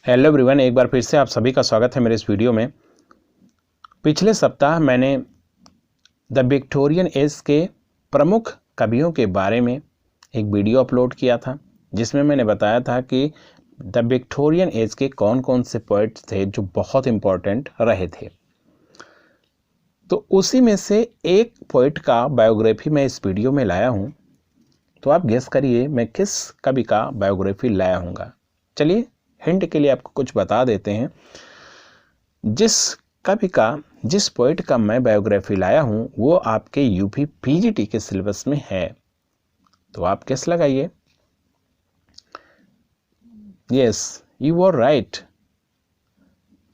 Hello everyone, एक बार फिर से आप सभी का स्वागत है मेरे इस वीडियो में। पिछले सप्ताह मैंने द विक्टोरियन एज के प्रमुख कवियों के बारे में एक वीडियो अपलोड किया था, जिसमें मैंने बताया था कि द विक्टोरियन एज के कौन कौन से पोएट्स थे जो बहुत इम्पोर्टेंट रहे थे। तो उसी में से एक पोएट का बायोग्राफी मैं इस वीडियो में लाया हूँ। तो आप गेस करिए मैं किस कवि का बायोग्राफी लाया हूँगा। चलिए हिंट के लिए आपको कुछ बता देते हैं। जिस पोएट का मैं बायोग्राफी लाया हूं वो आपके यूपी पीजीटी के सिलेबस में है। तो आप गेस लगाइए। Yes, you are right.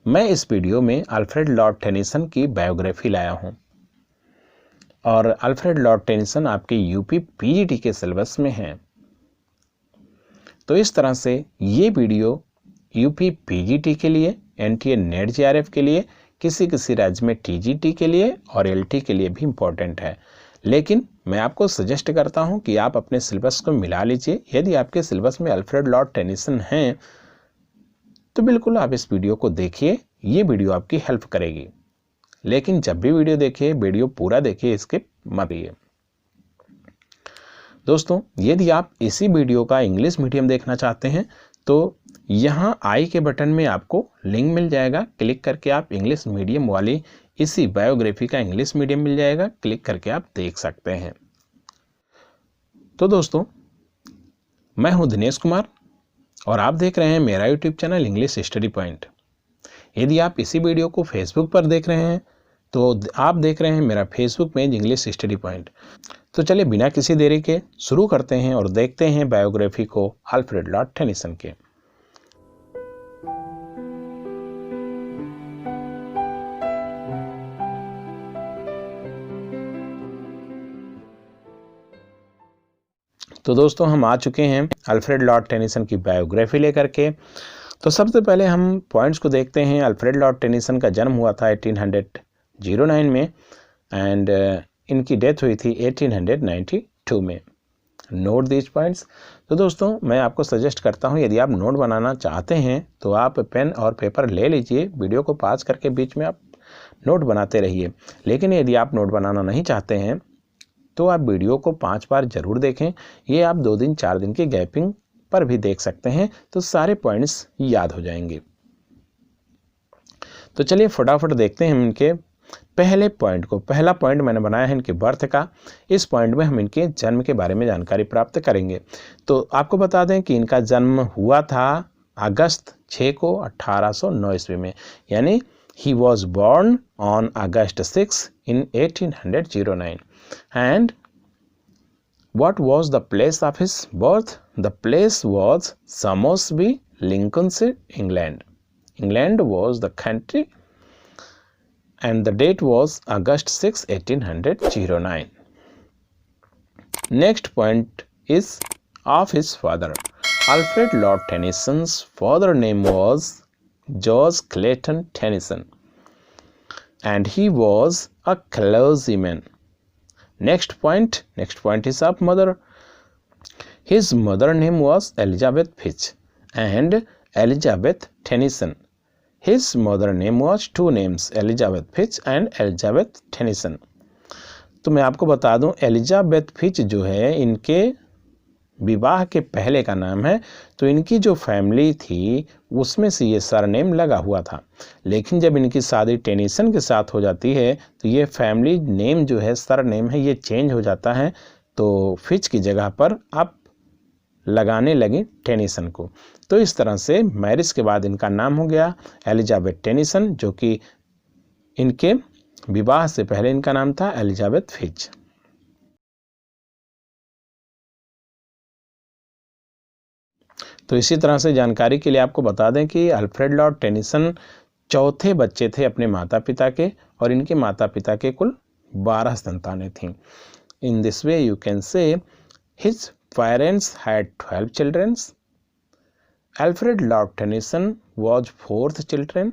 मैं इस वीडियो में अल्फ्रेड लॉर्ड टेनिसन की बायोग्राफी लाया हूं और अल्फ्रेड लॉर्ड टेनिसन आपके यूपी पीजीटी के सिलेबस में है। तो इस तरह से ये वीडियो यूपी पीजीटी के लिए, एनटीए नेट जेआरएफ के लिए, किसी राज्य में टीजीटी के लिए और एलटी के लिए भी इम्पोर्टेंट है। लेकिन मैं आपको सजेस्ट करता हूं कि आप अपने सिलेबस को मिला लीजिए। यदि आपके सिलेबस में अल्फ्रेड लॉर्ड टेनिसन हैं तो बिल्कुल आप इस वीडियो को देखिए, ये वीडियो आपकी हेल्प करेगी। लेकिन जब भी वीडियो देखिए, वीडियो पूरा देखिए, स्किप मत कीजिए। दोस्तों, यदि आप इसी वीडियो का इंग्लिश मीडियम देखना चाहते हैं तो यहाँ आई के बटन में आपको लिंक मिल जाएगा। क्लिक करके आप इंग्लिश मीडियम वाली इसी बायोग्राफी का इंग्लिश मीडियम मिल जाएगा, क्लिक करके आप देख सकते हैं। तो दोस्तों, मैं हूं दिनेश कुमार और आप देख रहे हैं मेरा YouTube channel English study point. यदि आप इसी वीडियो को फेसबुक पर देख रहे हैं तो आप देख रहे हैं मेरा Facebook page English study point. तो चलिए बिना किसी देरी के शुरू करते हैं और देखते हैं बायोग्राफी को अल्फ्रेड लॉर्ड टेनिसन के। तो दोस्तों, हम आ चुके हैं अल्फ्रेड लॉर्ड टेनिसन की बायोग्राफी लेकर के। तो सबसे पहले हम पॉइंट्स को देखते हैं। अल्फ्रेड लॉर्ड टेनिसन का जन्म हुआ था 1809 में एंड इनकी डेथ हुई थी 1892 में। Note these points. तो दोस्तों, मैं आपको सजेस्ट करता हूं, यदि आप नोट बनाना चाहते हैं तो आप पेन और पेपर ले लीजिए, वीडियो को पॉज करके बीच में आप नोट बनाते रहिए। लेकिन यदि आप नोट बनाना नहीं चाहते हैं तो आप वीडियो को 5 बार जरूर देखें। ये आप 2 दिन 4 दिन की गैपिंग पर भी देख सकते हैं, तो सारे पॉइंट्स याद हो जाएंगे। तो चलिए फटाफट देखते हैं इनके पहले पॉइंट को। पहला पॉइंट मैंने बनाया है इनके बर्थ का। इस पॉइंट में हम इनके जन्म के बारे में जानकारी प्राप्त करेंगे। तो आपको बता दें कि इनका जन्म हुआ था अगस्त 6 को 1809 ईस्वी में, यानी he was born on August 6 in 1809. And what was the place of his birth? The place was Somersby, Lincolnshire, England. England was the country and the date was August 6, 1809. Next point is of his father. Alfred Lord Tennyson's father name was George Clayton Tennyson and he was a clergyman. Next point is of mother. His mother name was Elizabeth Fitch and Elizabeth Tennyson. His mother name was 2 names, Elizabeth Fitch and Elizabeth Tennyson. तो मैं आपको बता दूं, Elizabeth Fitch जो है इनके विवाह के पहले का नाम है। तो इनकी जो फैमिली थी उसमें से ये सरनेम लगा हुआ था, लेकिन जब इनकी शादी टेनिसन के साथ हो जाती है तो ये फैमिली नेम जो है, सरनेम है, ये चेंज हो जाता है। तो फिच की जगह पर आप लगाने लगे टेनिसन को। तो इस तरह से मैरिज के बाद इनका नाम हो गया एलिजाबेथ टेनिसन, जो कि इनके विवाह से पहले इनका नाम था एलिजाबेथ फिच। तो इसी तरह से जानकारी के लिए आपको बता दें कि अल्फ्रेड लॉर्ड टेनिसन चौथे बच्चे थे अपने माता पिता के और इनके माता पिता के कुल 12 संतानें थीं। In this way you can say his parents had 12 children. Alfred Lord Tennyson was 4th children.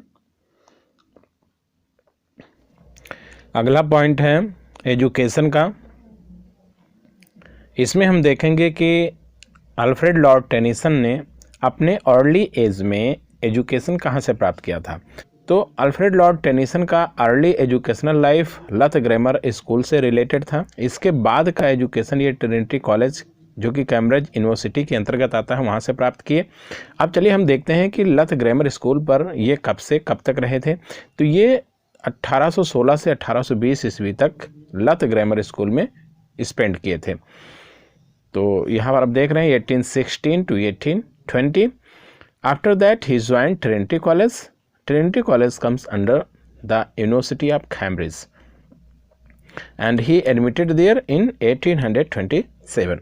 अगला पॉइंट है एजुकेशन का। इसमें हम देखेंगे कि अल्फ्रेड लॉर्ड टेनिसन ने अपने अर्ली एज में एजुकेशन कहाँ से प्राप्त किया था? तो अल्फ्रेड लॉर्ड टेनिसन का early educational life Louth grammar school से रिलेटेड था। इसके बाद का एजुकेशन ये ट्रिनिटी कॉलेज जो कि कैम्ब्रिज यूनिवर्सिटी के अंतर्गत आता है वहाँ से प्राप्त किए। अब चलिए हम देखते हैं कि लथ ग्रामर स्कूल पर ये कब से कब तक रहे थे। तो ये 1816 से 1820 ईस्वी तक लथ ग्रामर स्कूल में स्पेंड किए थे। तो यहाँ पर आप देख रहे हैं 1816 to 1820। After that he join Trinity College. Trinity College comes under the University of Cambridge and he admitted there in 1827।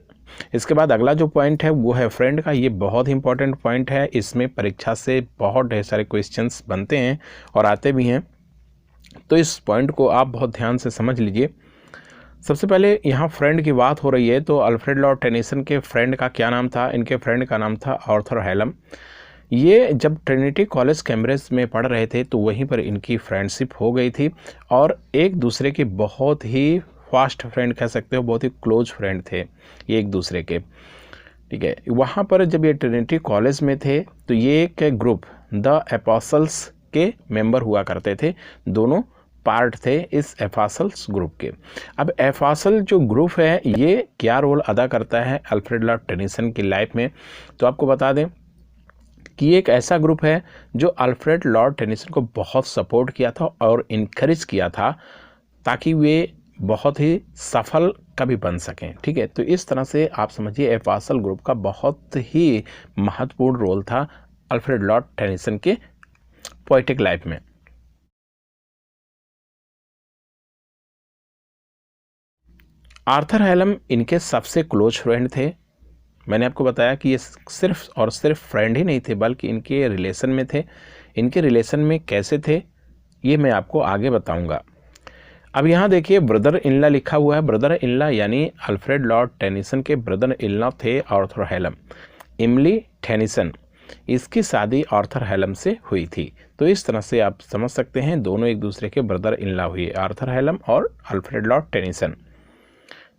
इसके बाद अगला जो पॉइंट है वो है फ्रेंड का। ये बहुत ही इंपॉर्टेंट पॉइंट है, इसमें परीक्षा से बहुत ढेर सारे क्वेश्चंस बनते हैं और आते भी हैं, तो इस पॉइंट को आप बहुत ध्यान से समझ लीजिए। सबसे पहले यहाँ फ्रेंड की बात हो रही है, तो अल्फ्रेड लॉर्ड टेनिसन के फ्रेंड का क्या नाम था? इनके फ्रेंड का नाम था आर्थर हैलम। ये जब ट्रिनिटी कॉलेज कैम्ब्रिज में पढ़ रहे थे तो वहीं पर इनकी फ्रेंडशिप हो गई थी और एक दूसरे के बहुत ही फास्ट फ्रेंड कह सकते हो, बहुत ही क्लोज फ्रेंड थे ये एक दूसरे के। ठीक है, वहाँ पर जब ये ट्रिनिटी कॉलेज में थे तो ये एक ग्रुप द एपोस्टल्स के मेंबर हुआ करते थे। दोनों पार्ट थे इस एफासल्स ग्रुप के। अब एफासल जो ग्रुप है ये क्या रोल अदा करता है अल्फ्रेड लॉर्ड टेनिसन की लाइफ में? तो आपको बता दें कि एक ऐसा ग्रुप है जो अल्फ्रेड लॉर्ड टेनिसन को बहुत सपोर्ट किया था और इनकरेज किया था ताकि वे बहुत ही सफल कभी बन सकें। ठीक है, तो इस तरह से आप समझिए एफासल ग्रुप का बहुत ही महत्वपूर्ण रोल था अल्फ्रेड लॉर्ड टेनिसन के पोएटिक लाइफ में। आर्थर हैलम इनके सबसे क्लोज फ्रेंड थे। मैंने आपको बताया कि ये सिर्फ और सिर्फ फ्रेंड ही नहीं थे बल्कि इनके रिलेशन में थे। इनके रिलेशन में कैसे थे ये मैं आपको आगे बताऊंगा। अब यहाँ देखिए ब्रदर इनला लिखा हुआ है। ब्रदर इनला यानी अल्फ्रेड लॉर्ड टेनिसन के ब्रदर इनला थे आर्थर हैलम। इमली टेनिसन, इसकी शादी आर्थर हैलम से हुई थी। तो इस तरह से आप समझ सकते हैं दोनों एक दूसरे के ब्रदर इनला हुए, आर्थर हैलम और अल्फ्रेड लॉर्ड टेनिसन।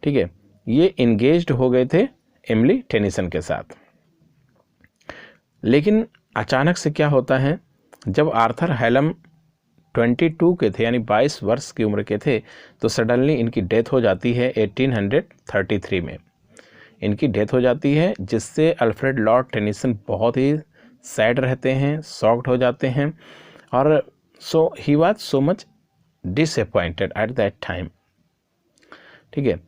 ठीक है, ये इंगेज्ड हो गए थे इमली टेनिसन के साथ। लेकिन अचानक से क्या होता है, जब आर्थर हैलम 22 के थे यानी 22 वर्ष की उम्र के थे तो सडनली इनकी डेथ हो जाती है 1833 में। इनकी डेथ हो जाती है जिससे अल्फ्रेड लॉर्ड टेनिसन बहुत ही सैड रहते हैं, शॉक्ड हो जाते हैं और so he was so much disappointed at that time. ठीक है,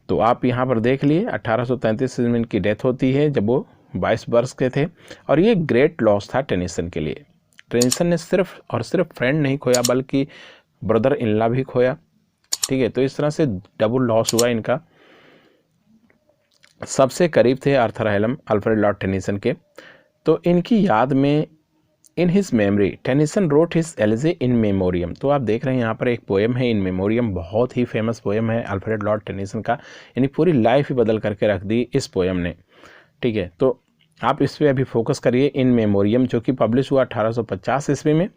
तो आप यहाँ पर देख लिए 1833 में इनकी डेथ होती है जब वो 22 वर्ष के थे और ये ग्रेट लॉस था टेनिसन के लिए। टेनिसन ने सिर्फ और सिर्फ फ्रेंड नहीं खोया बल्कि ब्रदर इनला भी खोया। ठीक है, तो इस तरह से डबल लॉस हुआ इनका। सबसे करीब थे Arthur Hallam Alfred Lord Tennyson के। तो इनकी याद में in his memory Tennyson wrote his elegy In Memoriam. तो आप देख रहे हैं यहाँ पर एक पोएम है इन मेमोरियम, बहुत ही फेमस पोएम है अल्फ्रेड लॉर्ड टेनिसन का। यानी पूरी लाइफ ही बदल करके रख दी इस पोएम ने। ठीक है, तो आप इस पर अभी फोकस करिए इन मेमोरियम जो कि पब्लिश हुआ 1850 ईस्वी में।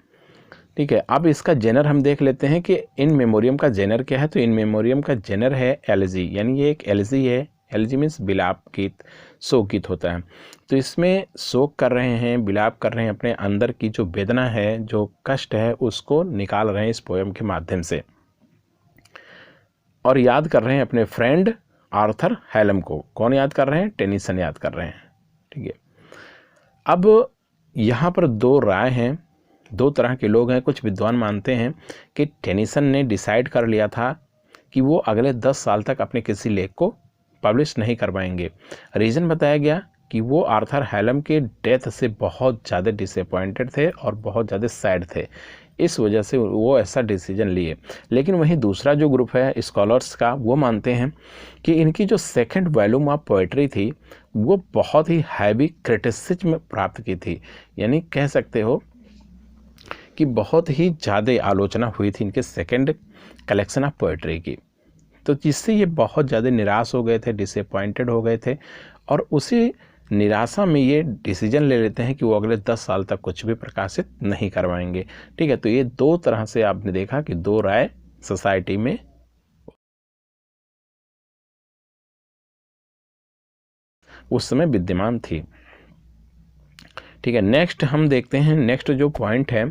ठीक है, अब इसका जेनर हम देख लेते हैं कि इन मेमोरियम का जेनर क्या है। तो इन मेमोरियम का जेनर है एलिजी, यानी ये एक एलिजी है। एलिजी मीन्स बिलाप गीत, शोक गीत होता है। तो इसमें शोक कर रहे हैं, बिलाप कर रहे हैं, अपने अंदर की जो वेदना है, जो कष्ट है उसको निकाल रहे हैं इस पोएम के माध्यम से और याद कर रहे हैं अपने फ्रेंड आर्थर हैलम को। कौन याद कर रहे हैं? टेनिसन याद कर रहे हैं। ठीक है, अब यहाँ पर दो राय हैं, दो तरह के लोग हैं। कुछ विद्वान मानते हैं कि टेनिसन ने डिसाइड कर लिया था कि वो अगले 10 साल तक अपने किसी लेख को पब्लिश नहीं करवाएंगे। रीज़न बताया गया कि वो आर्थर हैलम के डेथ से बहुत ज़्यादा डिसअपॉइंटेड थे और बहुत ज़्यादा सैड थे, इस वजह से वो ऐसा डिसीजन लिए। लेकिन वहीं दूसरा जो ग्रुप है स्कॉलर्स का, वो मानते हैं कि इनकी जो सेकंड वॉल्यूम ऑफ पोएट्री थी वो बहुत ही हैवी क्रिटिसिज्म प्राप्त की थी। यानी कह सकते हो कि बहुत ही ज़्यादा आलोचना हुई थी इनके सेकंड कलेक्शन ऑफ पोएट्री की। तो जिससे ये बहुत ज़्यादा निराश हो गए थे, डिसअपॉइंटेड हो गए थे और उसी निराशा में ये डिसीजन ले लेते हैं कि वो अगले 10 साल तक कुछ भी प्रकाशित नहीं करवाएंगे। ठीक है, तो ये दो तरह से आपने देखा कि दो राय सोसाइटी में उस समय विद्यमान थी। ठीक है, नेक्स्ट हम देखते हैं, नेक्स्ट जो पॉइंट है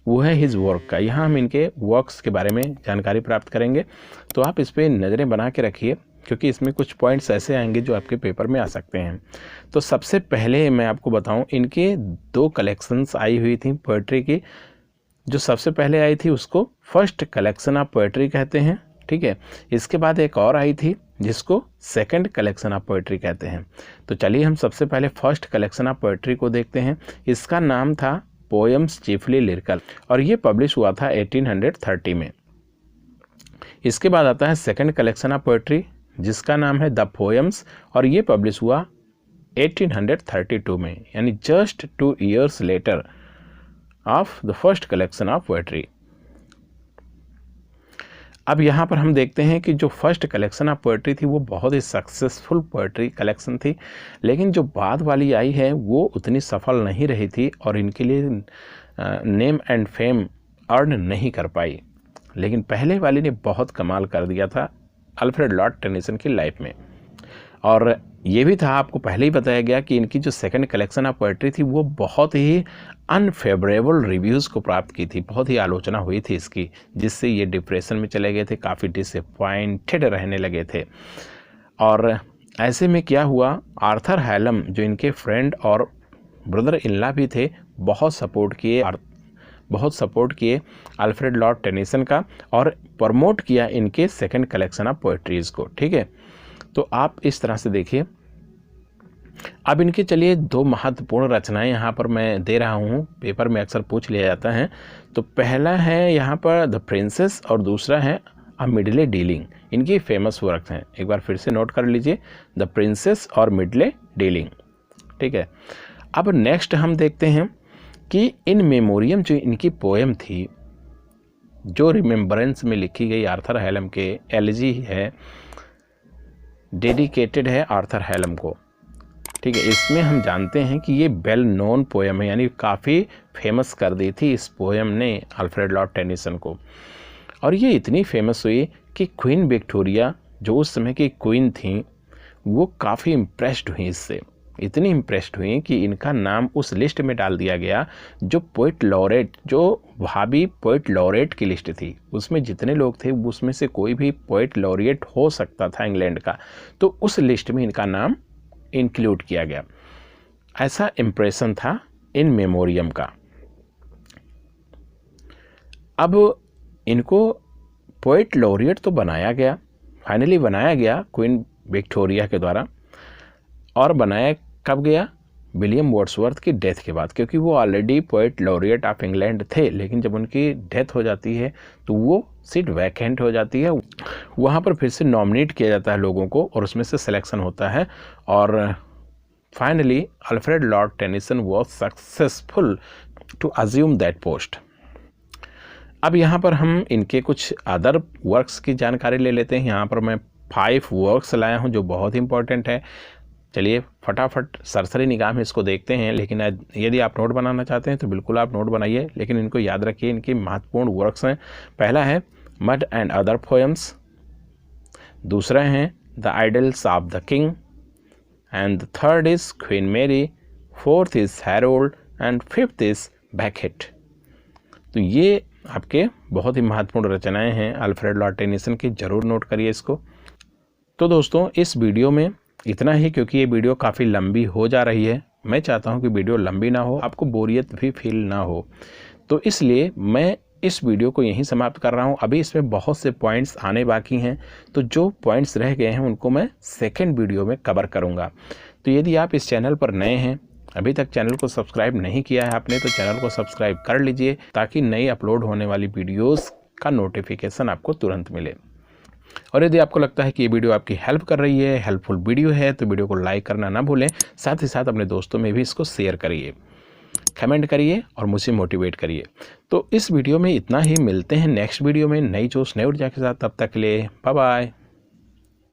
वो है हिज वर्क का। यहाँ हम इनके वर्क्स के बारे में जानकारी प्राप्त करेंगे, तो आप इस पर नज़रें बना के रखिए क्योंकि इसमें कुछ पॉइंट्स ऐसे आएंगे जो आपके पेपर में आ सकते हैं। तो सबसे पहले मैं आपको बताऊं, इनके 2 कलेक्शंस आई हुई थी पोएट्री की। जो सबसे पहले आई थी उसको फर्स्ट कलेक्शन ऑफ पोएट्री कहते हैं, ठीक है। इसके बाद एक और आई थी जिसको सेकंड कलेक्शन ऑफ पोएट्री कहते हैं। तो चलिए हम सबसे पहले फर्स्ट कलेक्शन ऑफ पोएट्री को देखते हैं। इसका नाम था पोएम्स चीफली लिरिकल और ये पब्लिश हुआ था 1830 में। इसके बाद आता है सेकंड कलेक्शन ऑफ पोएट्री जिसका नाम है द पोएम्स और ये पब्लिश हुआ 1832 में, यानी just 2 years later of the first collection of poetry. अब यहाँ पर हम देखते हैं कि जो फर्स्ट कलेक्शन ऑफ पोएट्री थी वो बहुत ही सक्सेसफुल पोएट्री कलेक्शन थी, लेकिन जो बाद वाली आई है वो उतनी सफल नहीं रही थी और इनके लिए नेम एंड फेम अर्न नहीं कर पाई। लेकिन पहले वाली ने बहुत कमाल कर दिया था अल्फ्रेड लॉर्ड टेनिसन की लाइफ में। और ये भी था, आपको पहले ही बताया गया कि इनकी जो सेकंड कलेक्शन ऑफ पोएट्री थी वो बहुत ही अनफेवरेबल रिव्यूज़ को प्राप्त की थी, बहुत ही आलोचना हुई थी इसकी, जिससे ये डिप्रेशन में चले गए थे, काफ़ी डिसअपॉइंटेड रहने लगे थे। और ऐसे में क्या हुआ, आर्थर हैलम जो इनके फ्रेंड और ब्रदर इन लॉ भी थे, बहुत सपोर्ट किए अल्फ्रेड लॉर्ड टेनिसन का और प्रमोट किया इनके सेकंड कलेक्शन ऑफ पोएट्रीज़ को, ठीक है। तो आप इस तरह से देखिए। अब इनके चलिए 2 महत्वपूर्ण रचनाएं यहाँ पर मैं दे रहा हूँ, पेपर में अक्सर पूछ लिया जाता है। तो पहला है यहाँ पर द प्रिंसेस और दूसरा है अ मिडले डीलिंग। इनकी फेमस वर्क हैं, एक बार फिर से नोट कर लीजिए, द प्रिंसेस और मिडले डीलिंग, ठीक है। अब नेक्स्ट हम देखते हैं कि इन मेमोरियम जो इनकी पोएम थी जो रिमेम्बरेंस में लिखी गई आर्थर हैलम के, एलिजी है, डेडिकेटेड है आर्थर हैलम को, ठीक है। इसमें हम जानते हैं कि ये वेल नोन पोएम है, यानी काफ़ी फेमस कर दी थी इस पोएम ने अल्फ्रेड लॉर्ड टेनिसन को। और ये इतनी फेमस हुई कि क्वीन विक्टोरिया जो उस समय की क्वीन थी वो काफ़ी इम्प्रेस्ड हुई इससे, इतनी इम्प्रेस्ड हुई कि इनका नाम उस लिस्ट में डाल दिया गया जो पोइट लॉरेट, जो भाभी पोइट लॉरेट की लिस्ट थी। उसमें जितने लोग थे उसमें से कोई भी पोइट लॉरेट हो सकता था इंग्लैंड का, तो उस लिस्ट में इनका नाम इंक्लूड किया गया। ऐसा इम्प्रेशन था इन मेमोरियम का। अब इनको पोइट लॉरेट तो बनाया गया, फाइनली बनाया गया क्वीन विक्टोरिया के द्वारा, और बनाया कब गया, विलियम वर्ड्सवर्थ की डेथ के बाद, क्योंकि वो already poet laureate of England थे। लेकिन जब उनकी डेथ हो जाती है तो वो सीट वैकेंट हो जाती है, वहाँ पर फिर से नॉमिनेट किया जाता है लोगों को और उसमें से सिलेक्शन होता है और finally Alfred Lord Tennyson was successful to assume that post. अब यहाँ पर हम इनके कुछ अदर वर्क्स की जानकारी ले लेते हैं। यहाँ पर मैं 5 वर्क्स लाया हूँ जो बहुत इंपॉर्टेंट है। चलिए फटाफट सरसरी निगाह में इसको देखते हैं, लेकिन यदि आप नोट बनाना चाहते हैं तो बिल्कुल आप नोट बनाइए, लेकिन इनको याद रखिए, इनकी महत्वपूर्ण वर्क्स हैं। पहला है मड एंड अदर पोएम्स, दूसरा है the idols of the king, and the third is queen मेरी, fourth is Harold and fifth is baked. तो ये आपके बहुत ही महत्वपूर्ण रचनाएं हैं अल्फ्रेड लॉर्ड टेनिसन की, जरूर नोट करिए इसको। तो दोस्तों इस वीडियो में इतना ही, क्योंकि ये वीडियो काफ़ी लंबी हो जा रही है। मैं चाहता हूँ कि वीडियो लंबी ना हो, आपको बोरियत भी फील ना हो, तो इसलिए मैं इस वीडियो को यहीं समाप्त कर रहा हूँ। अभी इसमें बहुत से पॉइंट्स आने बाकी हैं, तो जो पॉइंट्स रह गए हैं उनको मैं सेकंड वीडियो में कवर करूँगा। तो यदि आप इस चैनल पर नए हैं, अभी तक चैनल को सब्सक्राइब नहीं किया है आपने, तो चैनल को सब्सक्राइब कर लीजिए ताकि नई अपलोड होने वाली वीडियोस का नोटिफिकेशन आपको तुरंत मिले। और यदि आपको लगता है कि ये वीडियो आपकी हेल्प कर रही है, हेल्पफुल वीडियो है, तो वीडियो को लाइक करना ना भूलें। साथ ही साथ अपने दोस्तों में भी इसको शेयर करिए, कमेंट करिए और मुझे मोटिवेट करिए। तो इस वीडियो में इतना ही, मिलते हैं नेक्स्ट वीडियो में नई जोश नई ऊर्जा के साथ। तब तक के लिए बाय बाय।